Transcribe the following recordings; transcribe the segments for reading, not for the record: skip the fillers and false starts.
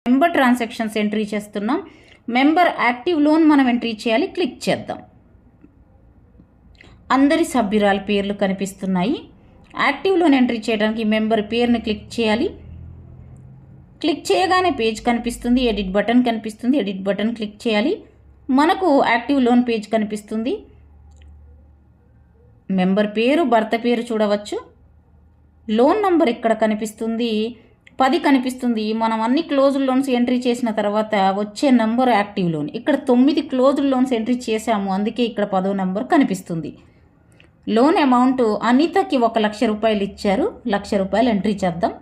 Member transactions entry చేస్తున్నాం. Member active loan మనం entry చేయాలి. క్లిక్ చేద్దాం. అందరి సభ్యురాల పేర్లు కనిపిస్తున్నాయి. యాక్టివ్ లోన్ ఎంట్రీ చేయడానికి మెంబర్ పేరుని క్లిక్ చేయాలి. క్లిక్ చేయగానే పేజ్ కనిపిస్తుంది. ఎడిట్ బటన్ కనిపిస్తుంది. ఎడిట్ బటన్ క్లిక్ చేయాలి. మనకు యాక్టివ్ లోన్ పేజ్ కనిపిస్తుంది. మెంబర్ పేరు, భర్త పేరు చూడవచ్చు. లోన్ నంబర్ ఇక్కడ కనిపిస్తుంది, 10 కనిపిస్తుంది. మనం అన్ని క్లోజ్డ్ లోన్స్ ఎంట్రీ చేసిన తర్వాత వచ్చే నంబర్ యాక్టివ్ లోన్. ఇక్కడ 9 క్లోజ్డ్ లోన్స్ ఎంట్రీ చేశాము, అందుకే ఇక్కడ 10వ నంబర్ కనిపిస్తుంది. లోన్ అమౌంట్ అనితకి 1,00,000 రూపాయలు ఇచ్చారు. 1,00,000 రూపాయలు ఎంట్రీ చేద్దాం.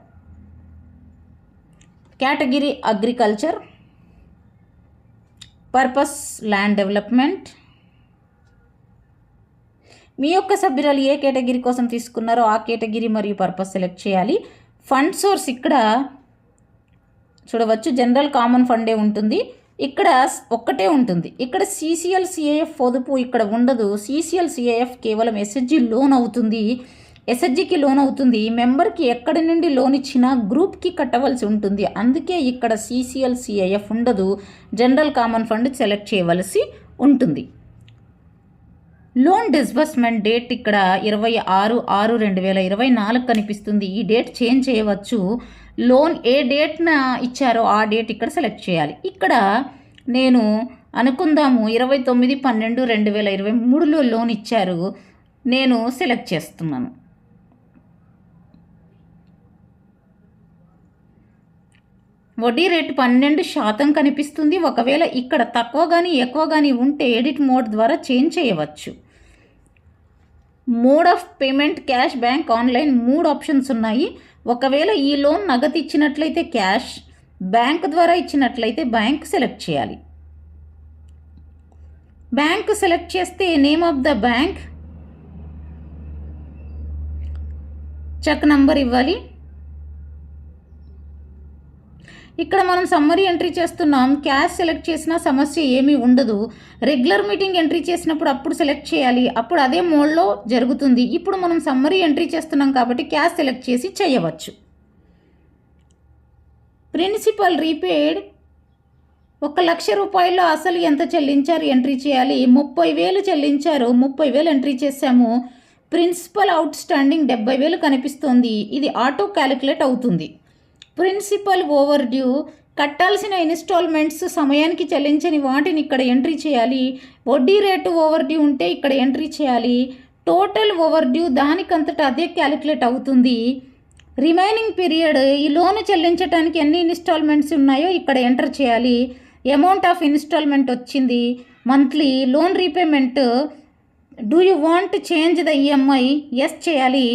Category agriculture, purpose land development. మీ యొక్క సభ్యురాలు ఏ కేటగిరీ కోసం తీసుకున్నారో ఆ కేటగిరీ మరియు పర్పస్ సెలెక్ట్ చేయాలి. ఫండ్ సోర్స్ ఇక్కడ చూడవచ్చు, జనరల్ కామన్ ఫండే ఉంటుంది. ఇక్కడ ఒక్కటే ఉంటుంది. ఇక్కడ CCL CAF పొదుపు ఇక్కడ ఉండదు. CCL CAF కేవలం SHG లోన్ అవుతుంది. SHGకి లోన్ అవుతుంది. మెంబర్కి ఎక్కడి నుండి లోన్ ఇచ్చినా గ్రూప్కి కట్టవలసి ఉంటుంది. అందుకే ఇక్కడ CCL CAF ఉండదు. జనరల్ కామన్ ఫండ్ సెలెక్ట్ చేయవలసి ఉంటుంది. లోన్ డిస్బర్స్మెంట్ డేట్ ఇక్కడ 26/6/2024 కనిపిస్తుంది. ఈ డేట్ చేంజ్ చేయవచ్చు. లోన్ ఏ డేట్న ఇచ్చారో ఆ డేట్ ఇక్కడ సెలెక్ట్ చేయాలి. ఇక్కడ నేను అనుకుందాము 29/12/2023లో లోన్ ఇచ్చారు. నేను సెలెక్ట్ చేస్తున్నాను. వడ్డీ రేటు 12% కనిపిస్తుంది. ఒకవేళ ఇక్కడ తక్కువ కానీ ఎక్కువ కానీ ఉంటే ఎడిట్ మోడ్ ద్వారా చేంజ్ చేయవచ్చు. Mode of payment cash, bank, online 3 options ఉన్నాయి. ఒకవేళ ఈ లోన్ నగదు ఇచ్చినట్లయితే క్యాష్, బ్యాంక్ ద్వారా ఇచ్చినట్లయితే బ్యాంక్ సెలెక్ట్ చేయాలి. బ్యాంక్ సెలెక్ట్ చేస్తే name of the bank, check number ఇవ్వాలి. ఇక్కడ మనం సమ్మరీ ఎంట్రీ చేస్తున్నాం. క్యాష్ సెలెక్ట్ చేసినా సమస్య ఏమీ ఉండదు. రెగ్యులర్ మీటింగ్ ఎంట్రీ చేసినప్పుడు అప్పుడు సెలెక్ట్ చేయాలి. అప్పుడు అదే మోడ్లో జరుగుతుంది. ఇప్పుడు మనం సమ్మరీ ఎంట్రీ చేస్తున్నాం కాబట్టి క్యాష్ సెలెక్ట్ చేసి చేయవచ్చు. ప్రిన్సిపల్ రీపేడ్ 1,00,000 రూపాయలు అసలు ఎంత చెల్లించారు ఎంట్రీ చేయాలి. 30,000 చెల్లించారు. 30,000 ఎంట్రీ చేశాము. ప్రిన్సిపల్ అవుట్ స్టాండింగ్ 70,000 కనిపిస్తుంది. ఇది ఆటో క్యాలిక్యులేట్ అవుతుంది. ప్రిన్సిపల్ ఓవర్ డ్యూ, కట్టాల్సిన ఇన్స్టాల్మెంట్స్ సమయానికి చెల్లించని వాటిని ఇక్కడ ఎంట్రీ చేయాలి. వడ్డీ రేటు ఓవర్ డ్యూ ఉంటే ఇక్కడ ఎంట్రీ చేయాలి. టోటల్ ఓవర్ డ్యూ దానికంతటా అదే క్యాలిక్యులేట్ అవుతుంది. రిమైనింగ్ పీరియడ్, ఈ లోన్ చెల్లించడానికి ఎన్ని ఇన్స్టాల్మెంట్స్ ఉన్నాయో ఇక్కడ ఎంటర్ చేయాలి. అమౌంట్ ఆఫ్ ఇన్స్టాల్మెంట్ వచ్చింది. Monthly loan repayment, do you want change the EMI, yes చేయాలి.